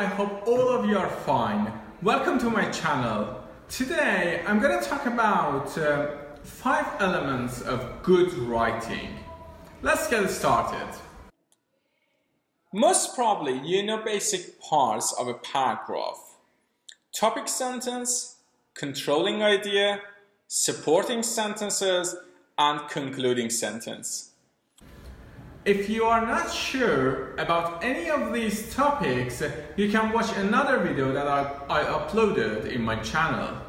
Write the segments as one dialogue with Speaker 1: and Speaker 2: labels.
Speaker 1: I hope all of you are fine. Welcome to my channel. Today I'm going to talk about 5 elements of good writing. Let's get started. Most probably you know basic parts of a paragraph. Topic sentence, controlling idea, supporting sentences, and concluding sentence. If you are not sure about any of these topics, you can watch another video that I uploaded in my channel.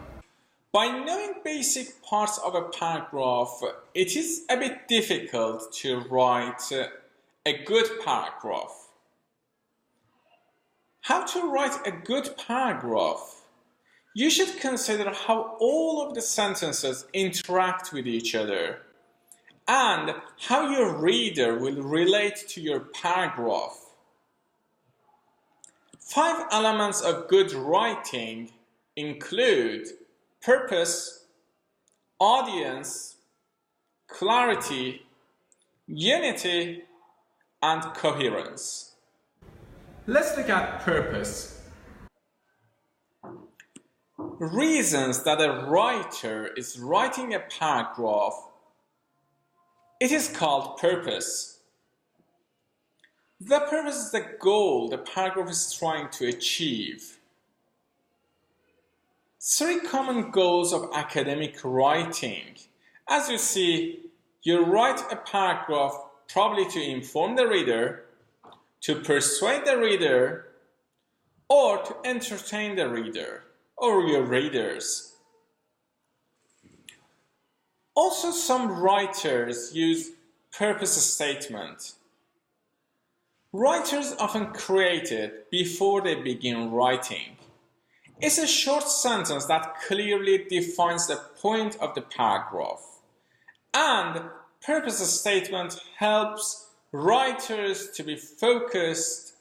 Speaker 1: By knowing basic parts of a paragraph, it is a bit difficult to write a good paragraph. How to write a good paragraph? You should consider how all of the sentences interact with each other, and how your reader will relate to your paragraph. 5 elements of good writing include purpose, audience, clarity, unity, and coherence. Let's look at purpose. Reasons that a writer is writing a paragraph. It is called purpose. The purpose is the goal the paragraph is trying to achieve. 3 common goals of academic writing. As you see, you write a paragraph probably to inform the reader, to persuade the reader, or to entertain the reader or your readers. Also, some writers use purpose statement. Writers often create it before they begin writing. It's a short sentence that clearly defines the point of the paragraph. And purpose statement helps writers to be focused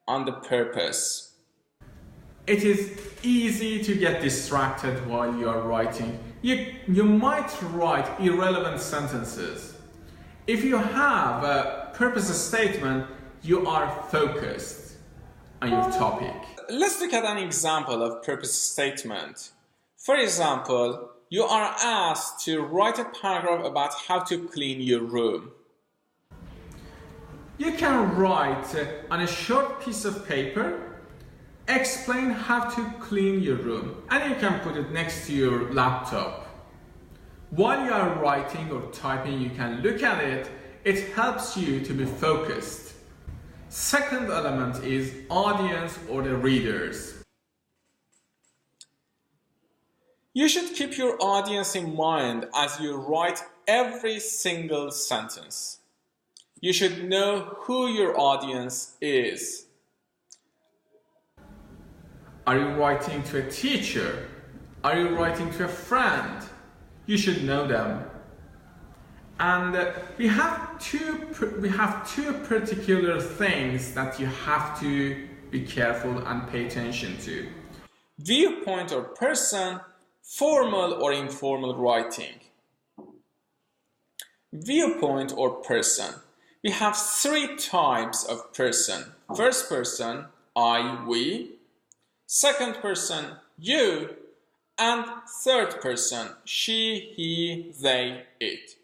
Speaker 1: on the purpose. It is easy to get distracted while you are writing. You might write irrelevant sentences. If you have a purpose statement, you are focused on your topic. Let's look at an example of purpose statement. For example, you are asked to write a paragraph about how to clean your room. You can write on a short piece of paper, explain how to clean your room, and you can put it next to your laptop. While you are writing or typing, you can look at it. It helps you to be focused. Second element is audience or the readers. You should keep your audience in mind as you write every single sentence. You should know who your audience is. Are you writing to a teacher? Are you writing to a friend? You should know them. And we have two particular things that you have to be careful and pay attention to. Viewpoint or person, formal or informal writing. Viewpoint or person. We have 3 types of person. First person, I, we. Second person, you, and third person, she, he, they, it.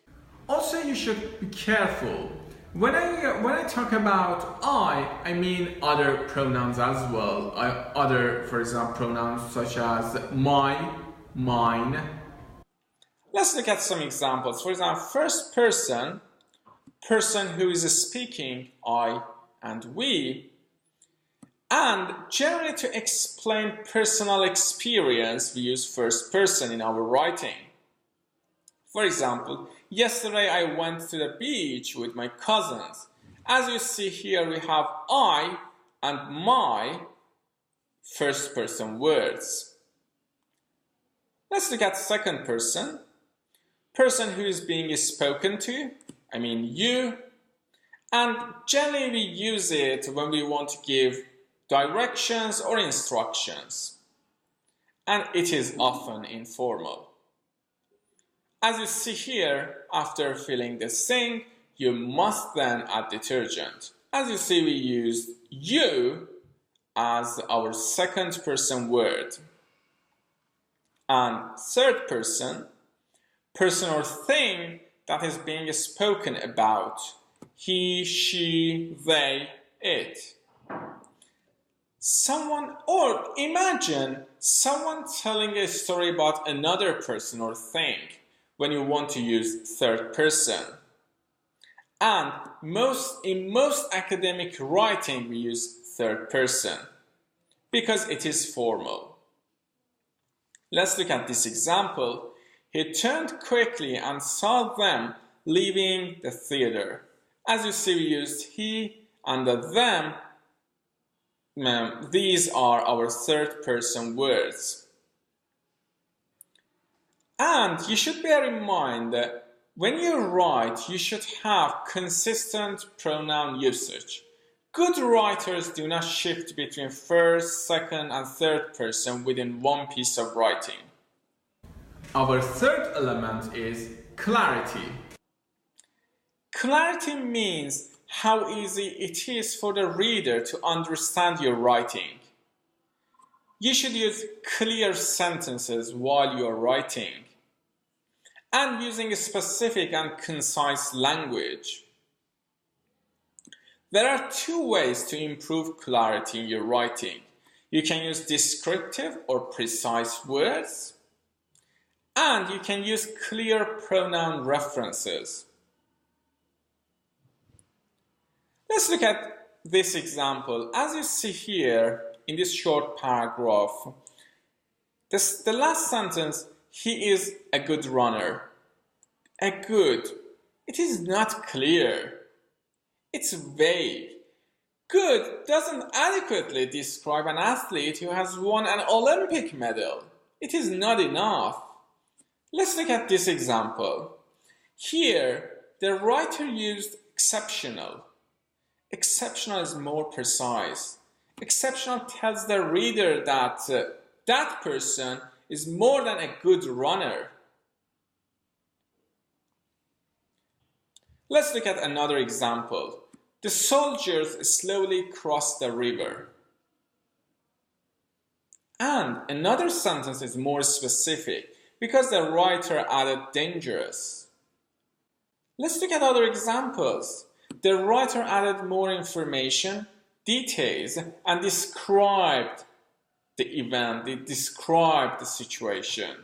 Speaker 1: Also, you should be careful. When I talk about I mean other pronouns as well. Other, for example, pronouns such as my, mine. Let's look at some examples. For example, first person, person who is speaking, I and we. And generally, to explain personal experience, we use first person in our writing. For example, yesterday I went to the beach with my cousins. As you see here, we have I and my first person words. Let's look at second person. Person who is being spoken to, I mean you. And generally we use it when we want to give directions or instructions, and it is often informal. As you see here, after filling the sink, you must then add detergent. As you see, we used you as our second person word. And third person, person or thing that is being spoken about. He, she, they, it. Someone, or imagine someone telling a story about another person or thing when you want to use third person. And in most academic writing we use third person because it is formal. Let's look at this example. He turned quickly and saw them leaving the theater. As you see, we used he and the them. These are our third person words. And you should bear in mind that when you write, you should have consistent pronoun usage. Good writers do not shift between first, second, and third person within one piece of writing. Our third element is clarity. Clarity means how easy it is for the reader to understand your writing. You should use clear sentences while you are writing and using a specific and concise language. There are two ways to improve clarity in your writing. You can use descriptive or precise words, and you can use clear pronoun references. Let's look at this example. As you see here in this short paragraph, the last sentence, he is a good runner. A good. It is not clear. It's vague. Good doesn't adequately describe an athlete who has won an Olympic medal. It is not enough. Let's look at this example. Here, the writer used exceptional. Exceptional is more precise. Exceptional tells the reader that that person is more than a good runner. Let's look at another example. The soldiers slowly crossed the river. And another sentence is more specific because the writer added dangerous. Let's look at other examples. The writer added more information, details, and described the event, they described the situation.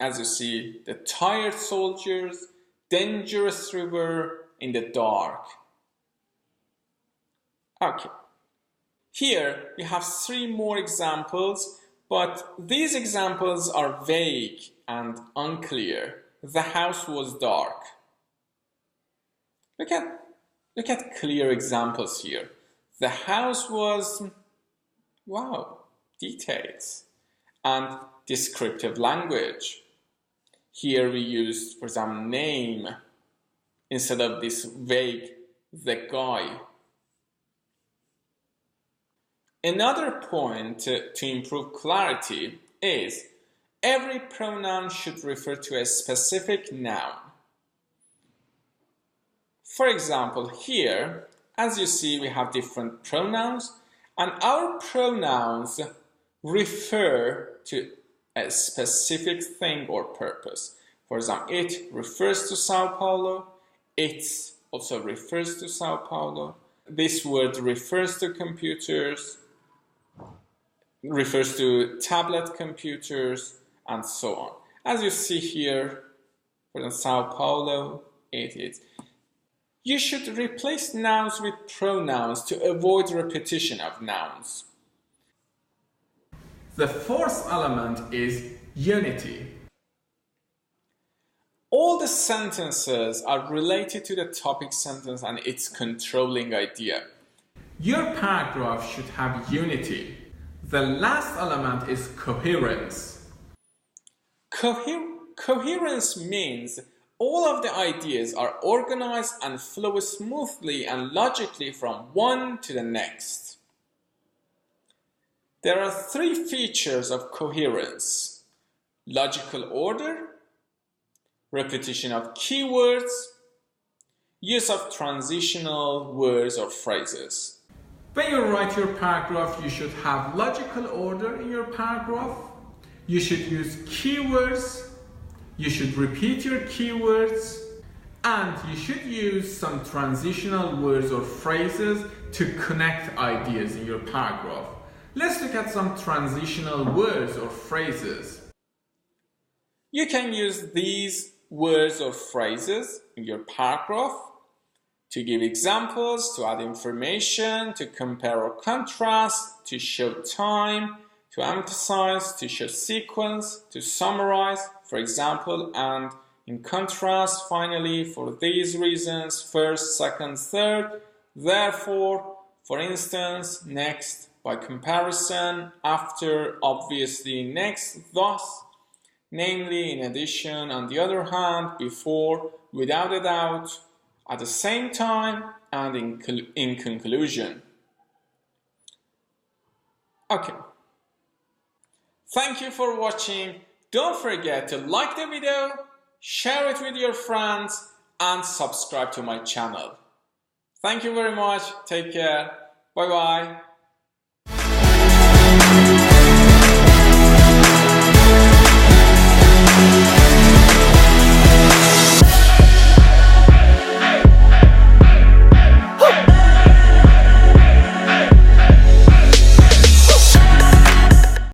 Speaker 1: As you see, the tired soldiers, dangerous river in the dark. Okay. Here we have 3 more examples, but these examples are vague and unclear. The house was dark. Look at clear examples here. The house was, wow, details and descriptive language. Here we used, for example, name instead of this vague, the guy. Another point to improve clarity is every pronoun should refer to a specific noun. For example, here, as you see, we have different pronouns, and our pronouns refer to a specific thing or purpose. For example, it refers to Sao Paulo, it also refers to Sao Paulo. This word refers to computers, refers to tablet computers, and so on. As you see here, for example, Sao Paulo, it is. You should replace nouns with pronouns to avoid repetition of nouns. The fourth element is unity. All the sentences are related to the topic sentence and its controlling idea. Your paragraph should have unity. The last element is coherence. Coherence means all of the ideas are organized and flow smoothly and logically from one to the next. There are 3 features of coherence: logical order, repetition of keywords, use of transitional words or phrases. When you write your paragraph, you should have logical order in your paragraph. You should use keywords. You should repeat your keywords. And you should use some transitional words or phrases to connect ideas in your paragraph. Let's look at some transitional words or phrases. You can use these words or phrases in your paragraph to give examples, to add information, to compare or contrast, to show time, to emphasize, to show sequence, to summarize, for example, and in contrast, finally, for these reasons, first, second, third, therefore, for instance, next, by comparison, after, obviously, next, thus, namely, in addition, on the other hand, before, without a doubt, at the same time, and in conclusion. Okay. Thank you for watching. Don't forget to like the video, share it with your friends, and subscribe to my channel. Thank you very much. Take care. Bye-bye.